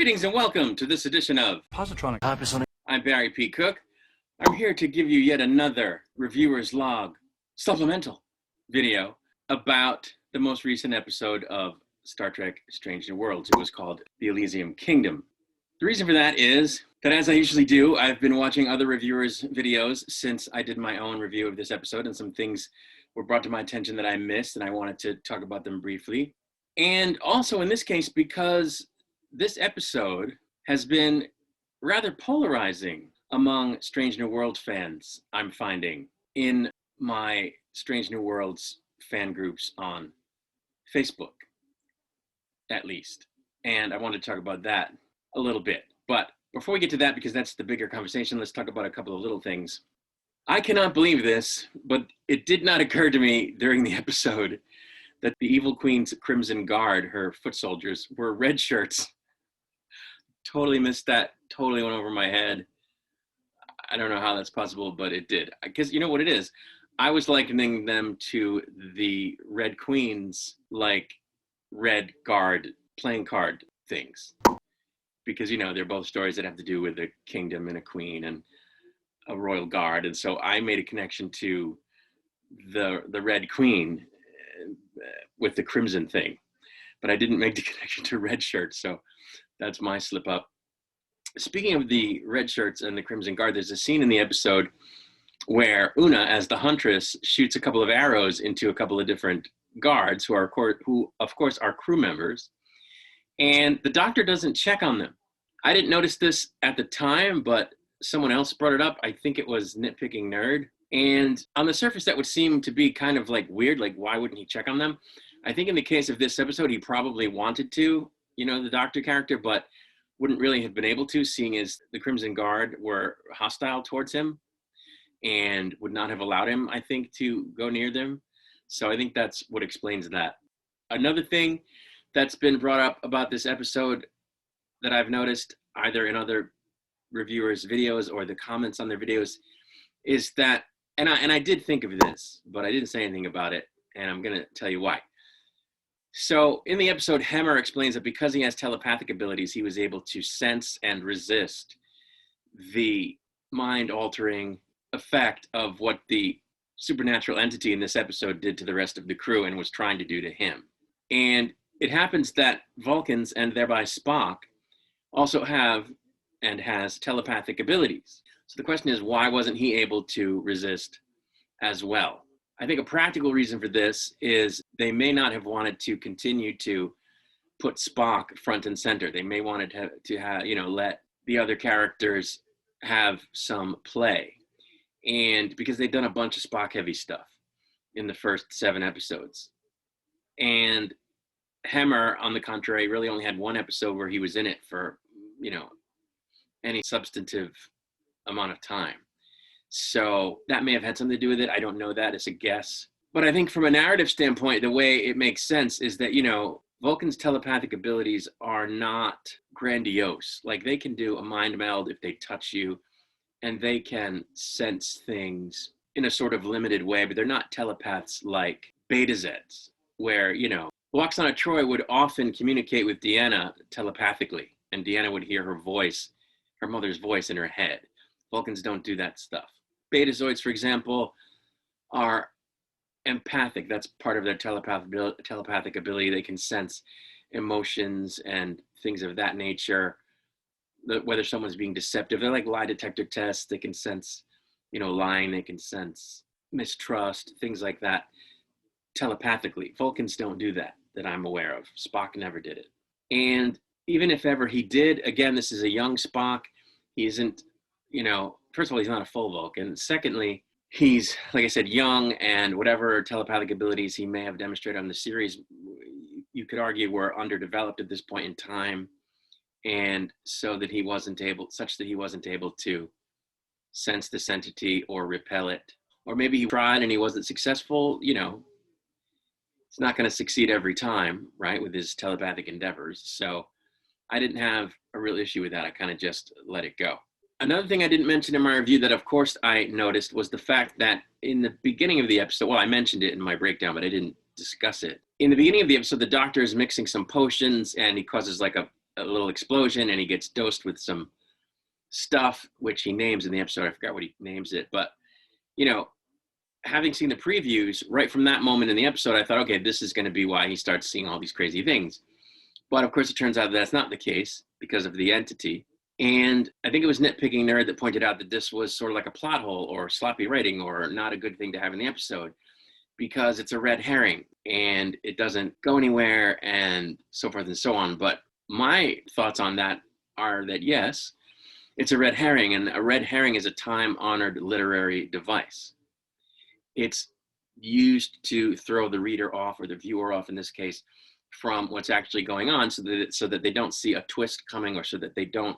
Greetings and welcome to this edition of Positronic. I'm Barry P. Cook. I'm here to give you yet another Reviewer's Log Supplemental video about the most recent episode of Star Trek Strange New Worlds. It was called The Elysium Kingdom. The reason for that is that, as I usually do, I've been watching other reviewers' videos since I did my own review of this episode, and some things were brought to my attention that I missed, and I wanted to talk about them briefly. And also in this case, because this episode has been rather polarizing among Strange New Worlds fans, I'm finding, in my Strange New Worlds fan groups on Facebook, at least. And I wanted to talk about that a little bit. But before we get to that, because that's the bigger conversation, let's talk about a couple of little things. I cannot believe this, but it did not occur to me during the episode that the Evil Queen's Crimson Guard, her foot soldiers, were red shirts. Totally missed that. Totally went over my head. I don't know how that's possible, but it did. Because you know what it is? I was likening them to the Red Queens, like Red Guard playing card things. Because, you know, they're both stories that have to do with a kingdom and a queen and a royal guard. And so I made a connection to the Red Queen with the crimson thing. But I didn't make the connection to red shirts, so that's my slip up. Speaking of the red shirts and the Crimson Guard, there's a scene in the episode where Una, as the Huntress, shoots a couple of arrows into a couple of different guards who of course are crew members, and the Doctor doesn't check on them. I didn't notice this at the time, but someone else brought it up. I think it was Nitpicking Nerd. And on the surface, that would seem to be kind of like weird, like why wouldn't he check on them? I think in the case of this episode, he probably wanted to, you know, the Doctor character, but wouldn't really have been able to, seeing as the Crimson Guard were hostile towards him and would not have allowed him, I think, to go near them. So I think that's what explains that. Another thing that's been brought up about this episode that I've noticed, either in other reviewers' videos or the comments on their videos, is that, and I did think of this, but I didn't say anything about it, and I'm going to tell you why. So in the episode, Hemmer explains that because he has telepathic abilities, he was able to sense and resist the mind-altering effect of what the supernatural entity in this episode did to the rest of the crew and was trying to do to him. And it happens that Vulcans, and thereby Spock, also have and has telepathic abilities. So the question is, why wasn't he able to resist as well? I think a practical reason for this is they may not have wanted to continue to put Spock front and center. They may want to have, you know, let the other characters have some play. And because they've done a bunch of Spock heavy stuff in the first 7 episodes. And Hemmer, on the contrary, really only had one episode where he was in it for, you know, any substantive amount of time. So that may have had something to do with it. I don't know that. It's a guess. But I think from a narrative standpoint, the way it makes sense is that, you know, Vulcan's telepathic abilities are not grandiose. Like, they can do a mind meld if they touch you, and they can sense things in a sort of limited way, but they're not telepaths like Beta Zeds, where, you know, Lwaxana Troi would often communicate with Deanna telepathically, and Deanna would hear her voice, her mother's voice in her head. Vulcans don't do that stuff. Betazoids, for example, are empathic. That's part of their telepathic ability. They can sense emotions and things of that nature, whether someone's being deceptive. They're like lie detector tests. They can sense, you know, lying. They can sense mistrust, things like that, telepathically. Vulcans don't do that I'm aware of. Spock never did it. And even if ever he did, again, this is a young Spock. He isn't, you know, first of all, he's not a full Vulcan. Secondly, he's, like I said, young, and whatever telepathic abilities he may have demonstrated on the series, you could argue were underdeveloped at this point in time. And so that he wasn't able to sense this entity or repel it. Or maybe he tried and he wasn't successful. You know, he's not going to succeed every time, right, with his telepathic endeavors. So I didn't have a real issue with that. I kind of just let it go. Another thing I didn't mention in my review that, of course, I noticed was the fact that in the beginning of the episode, well, I mentioned it in my breakdown, but I didn't discuss it. In the beginning of the episode, the Doctor is mixing some potions, and he causes like a a little explosion and he gets dosed with some stuff, which he names in the episode. I forgot what he names it, but having seen the previews right from that moment in the episode, I thought, okay, this is going to be why he starts seeing all these crazy things. But of course, it turns out that's not the case because of the entity. And I think it was Nitpicking Nerd that pointed out that this was sort of like a plot hole or sloppy writing or not a good thing to have in the episode because it's a red herring and it doesn't go anywhere and so forth and so on. But my thoughts on that are that, yes, it's a red herring, and a red herring is a time-honored literary device. It's used to throw the reader off, or the viewer off in this case, from what's actually going on so that they don't see a twist coming, or so that they don't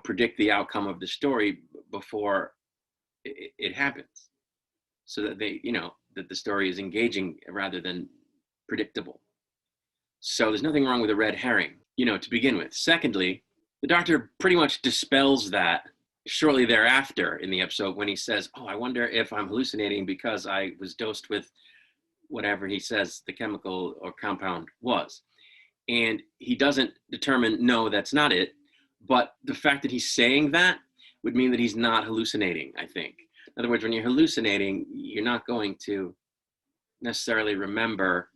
predict the outcome of the story before it happens, so that that the story is engaging rather than predictable. So there's nothing wrong with a red herring, to begin with. Secondly, the Doctor pretty much dispels that shortly thereafter in the episode when he says, I wonder if I'm hallucinating because I was dosed with whatever he says the chemical or compound was. And he doesn't determine, no, that's not it. But the fact that he's saying that would mean that he's not hallucinating, I think. In other words, when you're hallucinating, you're not going to necessarily remember.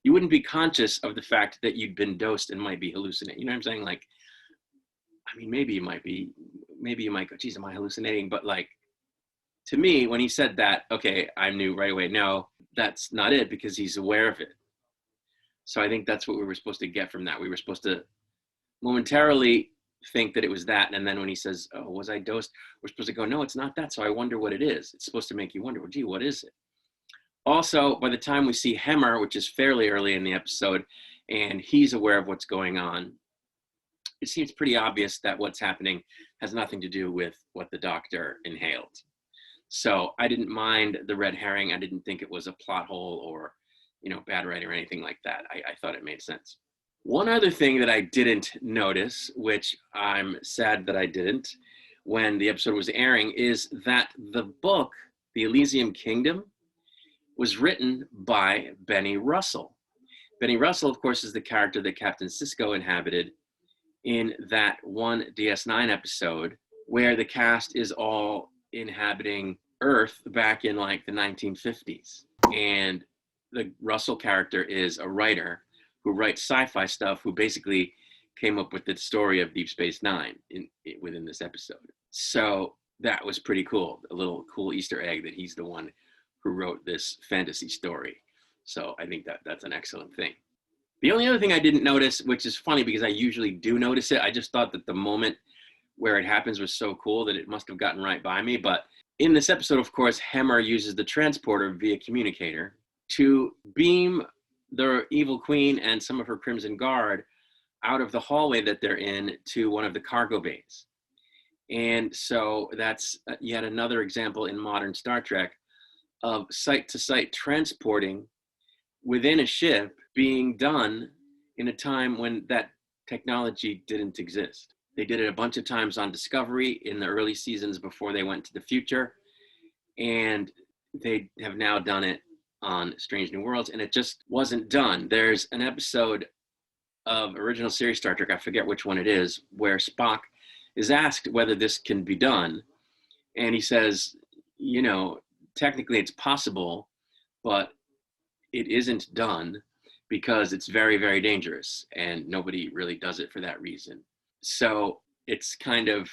You wouldn't be conscious of the fact that you'd been dosed and might be hallucinating. You know what I'm saying? Like, maybe you might go, geez, am I hallucinating? But to me, when he said that, okay, I knew right away, no, that's not it, because he's aware of it. So I think that's what we were supposed to get from that. We were supposed to momentarily think that it was that. And then when he says, was I dosed? We're supposed to go, no, it's not that. So I wonder what it is. It's supposed to make you wonder, well, gee, what is it? Also, by the time we see Hemmer, which is fairly early in the episode, and he's aware of what's going on, it seems pretty obvious that what's happening has nothing to do with what the Doctor inhaled. So I didn't mind the red herring. I didn't think it was a plot hole or, bad writing or anything like that. I thought it made sense. One other thing that I didn't notice, which I'm sad that I didn't when the episode was airing, is that the book, The Elysium Kingdom, was written by Benny Russell. Benny Russell, of course, is the character that Captain Sisko inhabited in that one DS9 episode where the cast is all inhabiting Earth back in the 1950s. And the Russell character is a writer who writes sci-fi stuff, who basically came up with the story of Deep Space Nine within this episode. So that was pretty cool. A little cool Easter egg that he's the one who wrote this fantasy story. So I think that's an excellent thing. The only other thing I didn't notice, which is funny because I usually do notice it, I just thought that the moment where it happens was so cool that it must have gotten right by me. But in this episode, of course, Hemmer uses the transporter via communicator to beam the Evil Queen and some of her Crimson Guard out of the hallway that they're in to one of the cargo bays. And so that's yet another example in modern Star Trek of site-to-site transporting within a ship being done in a time when that technology didn't exist. They did it a bunch of times on Discovery in the early seasons before they went to the future, and they have now done it on Strange New Worlds, and it just wasn't done. There's an episode of original series Star Trek, I forget which one it is, where Spock is asked whether this can be done, and he says, technically it's possible, but it isn't done because it's very, very dangerous, and nobody really does it for that reason. So it's kind of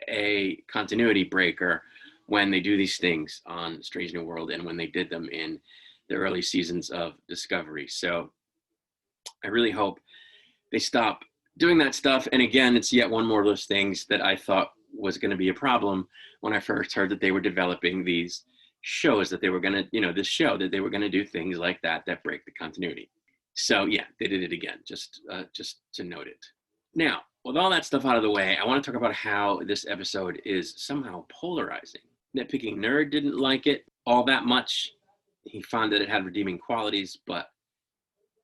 a continuity breaker when they do these things on Strange New World and when they did them in the early seasons of Discovery. So I really hope they stop doing that stuff. And again, it's yet one more of those things that I thought was going to be a problem when I first heard that they were developing these shows, that they were going to, this show, that they were going to do things like that break the continuity. So yeah, they did it again, just to note it. Now, with all that stuff out of the way, I want to talk about how this episode is somehow polarizing. Nitpicking Nerd didn't like it all that much. He found that it had redeeming qualities, but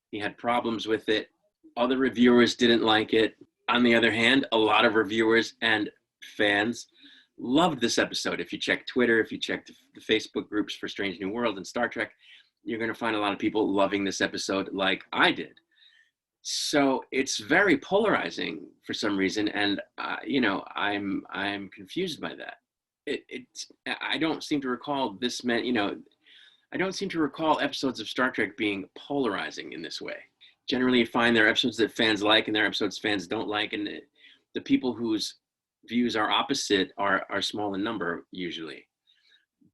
he had problems with it. Other reviewers didn't like it. On the other hand, a lot of reviewers and fans loved this episode. If you check Twitter, if you check the Facebook groups for Strange New World and Star Trek, you're going to find a lot of people loving this episode like I did. So it's very polarizing for some reason, and I'm confused by that. I don't seem to recall this meant, I don't seem to recall episodes of Star Trek being polarizing in this way. Generally, you find there are episodes that fans like and there are episodes fans don't like, and the people whose views are opposite are small in number usually.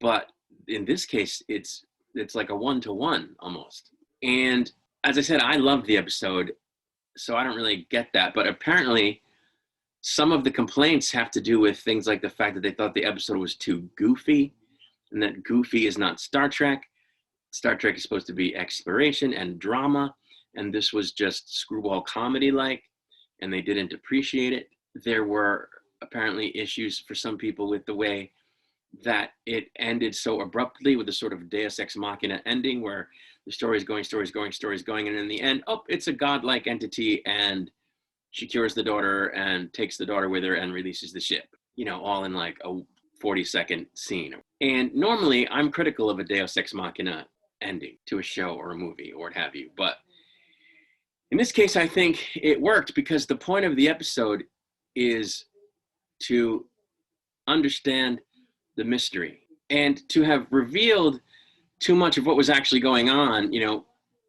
But in this case, it's like a 1-to-1 almost. And as I said, I loved the episode, so I don't really get that. But apparently, some of the complaints have to do with things like the fact that they thought the episode was too goofy, and that goofy is not Star Trek. Star Trek is supposed to be exploration and drama, and this was just screwball comedy-like, and they didn't appreciate it. There were apparently issues for some people with the way that it ended so abruptly, with a sort of Deus Ex Machina ending where the story is going, and in the end, it's a godlike entity, and she cures the daughter and takes the daughter with her and releases the ship, all in like a 40-second scene. And normally I'm critical of a Deus Ex Machina ending to a show or a movie or what have you, but in this case I think it worked because the point of the episode is to understand the mystery, and to have revealed too much of what was actually going on,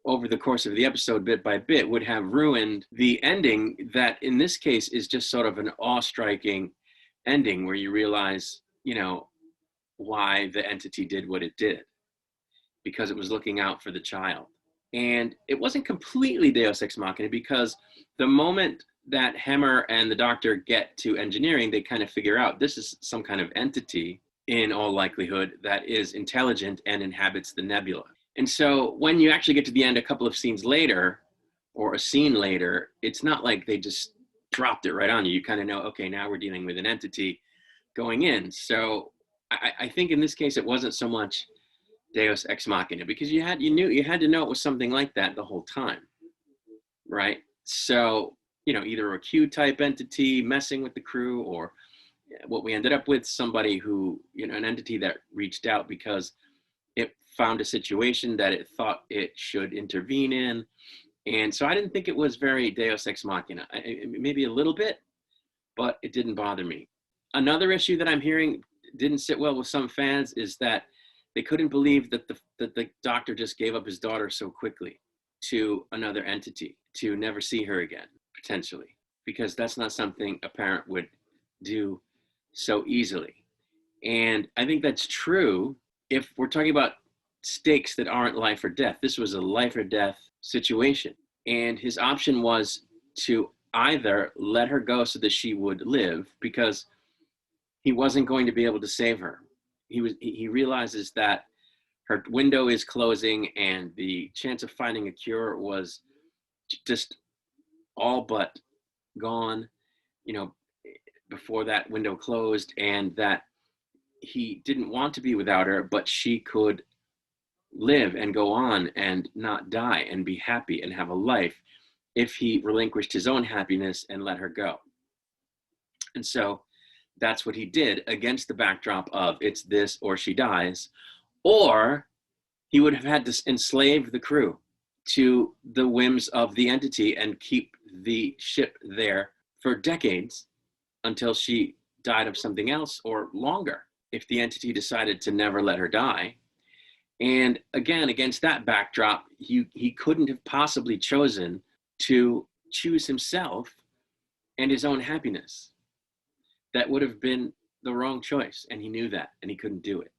over the course of the episode bit by bit would have ruined the ending that in this case is just sort of an awe-striking ending where you realize, why the entity did what it did, because it was looking out for the child. And it wasn't completely Deus Ex Machina, because the moment that Hemmer and the doctor get to engineering, they kind of figure out this is some kind of entity, in all likelihood, that is intelligent and inhabits the nebula. And so when you actually get to the end a couple of scenes later, or a scene later, it's not like they just dropped it right on you. You kind of know, okay, now we're dealing with an entity going in. So I think in this case, it wasn't so much Deus Ex Machina, because you had to know it was something like that the whole time, right? So, either a Q type entity messing with the crew, or what we ended up with, somebody who, an entity that reached out because it found a situation that it thought it should intervene in. And so I didn't think it was very Deus Ex Machina. Maybe a little bit, but it didn't bother me. Another issue that I'm hearing didn't sit well with some fans is that they couldn't believe that the doctor just gave up his daughter so quickly to another entity, to never see her again, potentially, because that's not something a parent would do so easily. And I think that's true if we're talking about stakes that aren't life or death. This was a life or death situation. And his option was to either let her go so that she would live, because he wasn't going to be able to save her. He realizes that her window is closing and the chance of finding a cure was just all but gone, before that window closed, and that he didn't want to be without her, but she could live and go on and not die and be happy and have a life if he relinquished his own happiness and let her go. And so that's what he did, against the backdrop of it's this or she dies, or he would have had to enslave the crew to the whims of the entity and keep the ship there for decades until she died of something else, or longer if the entity decided to never let her die. And again, against that backdrop, he couldn't have possibly chosen to choose himself and his own happiness. That would have been the wrong choice, and he knew that, and he couldn't do it.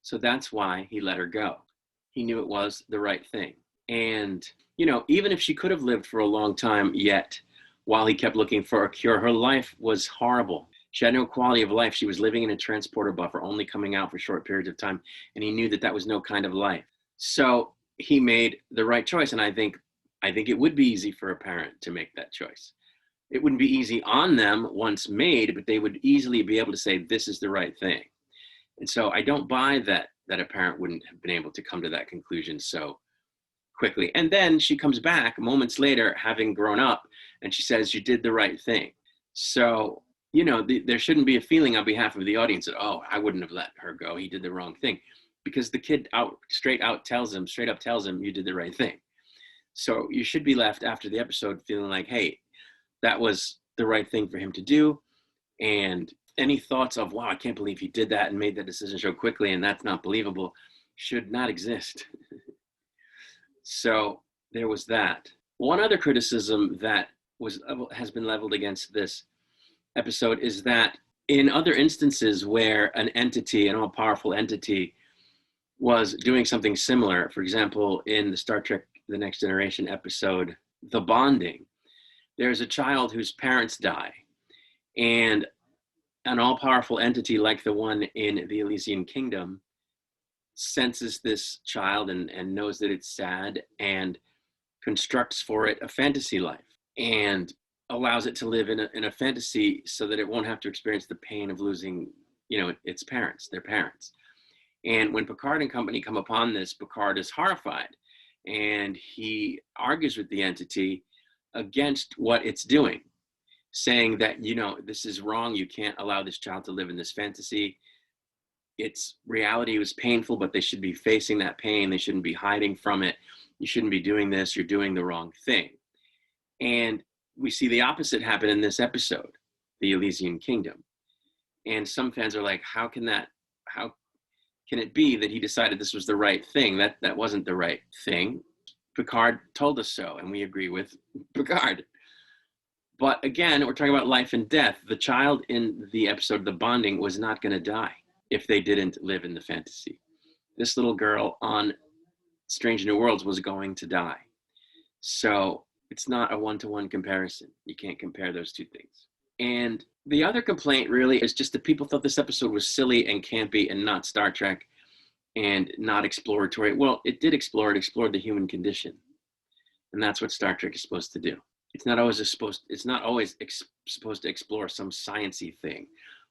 So that's why he let her go. He knew it was the right thing. And, even if she could have lived for a long time yet, while he kept looking for a cure, her life was horrible. She had no quality of life. She was living in a transporter buffer, only coming out for short periods of time. And he knew that that was no kind of life. So he made the right choice. And I think it would be easy for a parent to make that choice. It wouldn't be easy on them once made, but they would easily be able to say, this is the right thing. And so I don't buy that a parent wouldn't have been able to come to that conclusion so quickly. And then she comes back moments later, having grown up, and she says, you did the right thing. So, there shouldn't be a feeling on behalf of the audience that, oh, I wouldn't have let her go. He did the wrong thing. Because the kid straight up tells him, you did the right thing. So you should be left after the episode feeling like, hey, that was the right thing for him to do. And any thoughts of, wow, I can't believe he did that and made that decision so quickly and that's not believable, should not exist. So there was that. One other criticism that has been leveled against this episode is that in other instances where an entity, an all-powerful entity, was doing something similar, for example, in the Star Trek The Next Generation episode, The Bonding, there's a child whose parents die, and an all-powerful entity like the one in the Elysian Kingdom senses this child and knows that it's sad and constructs for it a fantasy life and allows it to live in a fantasy so that it won't have to experience the pain of losing, its parents, their parents. And when Picard and company come upon this, Picard is horrified and he argues with the entity against what it's doing, saying that, this is wrong. You can't allow this child to live in this fantasy. Its reality was painful, but they should be facing that pain. They shouldn't be hiding from it. You shouldn't be doing this. You're doing the wrong thing. And we see the opposite happen in this episode, the Elysian Kingdom. And some fans are like, how can it be that he decided this was the right thing? That wasn't the right thing. Picard told us so, and we agree with Picard. But again, we're talking about life and death. The child in the episode, The Bonding, was not going to die if they didn't live in the fantasy. This little girl on Strange New Worlds was going to die. So it's not a one-to-one comparison. You can't compare those two things. And the other complaint really is just that people thought this episode was silly and campy and not Star Trek and not exploratory. Well, it did explore. It explored the human condition. And that's what Star Trek is supposed to do. It's not always supposed to explore some sciencey thing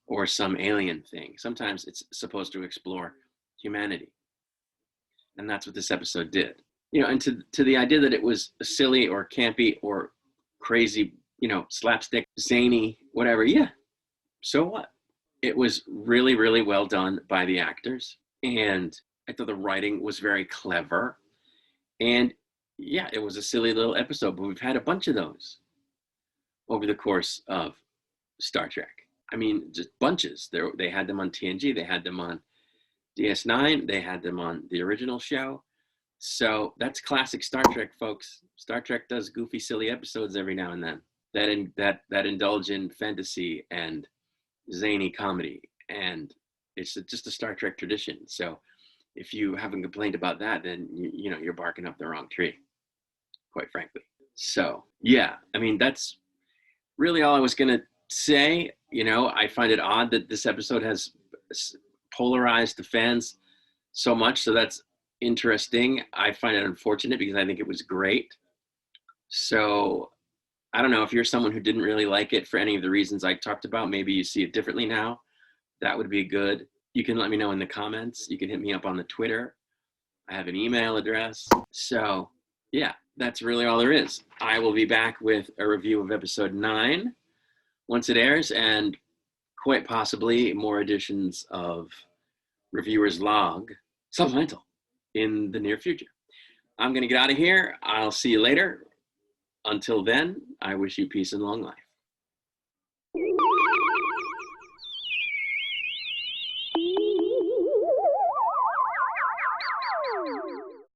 or some alien thing. Sometimes it's supposed to explore humanity. And that's what this episode did. And to the idea that it was silly or campy or crazy, slapstick, zany, whatever, yeah, so what? It was really, really well done by the actors. And I thought the writing was very clever. And yeah, it was a silly little episode, but we've had a bunch of those over the course of Star Trek. I mean, just bunches. They had them on TNG, they had them on DS9, they had them on the original show. So that's classic Star Trek, folks. Star Trek does goofy, silly episodes every now and then that indulge in fantasy and zany comedy, and it's just a Star Trek tradition. So if you haven't complained about that, then you're barking up the wrong tree, quite frankly. So yeah, I mean, that's really all I was gonna say. I find it odd that this episode has polarized the fans so much. So that's interesting. I find it unfortunate because I think it was great. So I don't know, if you're someone who didn't really like it for any of the reasons I talked about, maybe you see it differently now. That would be good. You can let me know in the comments. You can hit me up on the Twitter. I have an email address. So yeah, that's really all there is. I will be back with a review of episode 9 once it airs, and quite possibly more editions of Reviewer's Log Supplemental in the near future. I'm going to get out of here. I'll see you later. Until then, I wish you peace and long life.